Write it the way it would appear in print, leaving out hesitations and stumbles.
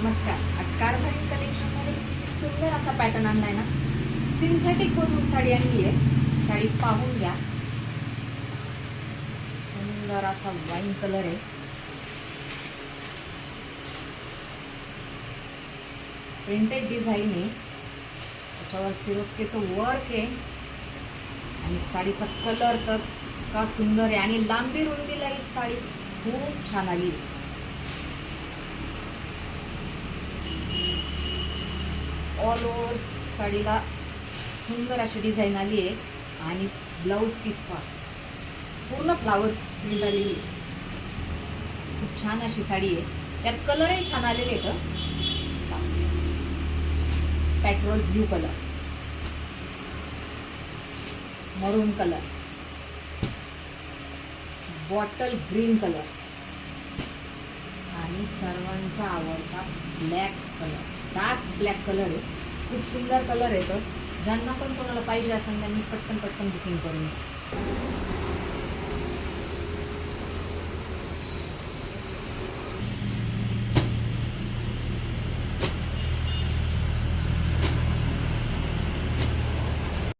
नमस्कार. आज कारभारी कलेक्शनमध्ये किती सुंदर असा पॅटर्न आणलाय ना. सिंथेटिक मधून साडी आणली आहे. साडी पाहून घ्या. सुंदर असा वाईन कलर आहे. प्रिंटेड डिझाईन आहे. त्याच्यावर सिरोस्केचं वर्क आहे आणि साडीचा कलर तर का सुंदर आहे आणि लांबी रुंदीला ही साडी खूप छान आली. ऑल ओव्हर साडीला सुंदर अशी डिझाईन आली आहे आणि ब्लाऊज पीस पूर्ण फ्लावर प्रिंट आलेली आहे. खूप छान अशी साडी आहे. त्यात कलरही छान आलेले आहेत. पेट्रोल ब्ल्यू कलर, मरून कलर, बॉटल ग्रीन कलर आणि सर्वांचा आवडता black colour. Dark black colour आहे. खूप सुंदर कलर आहे. तर ज्यांना पण कोणाला पाहिजे असेल त्यांनी पटकन बुकिंग करून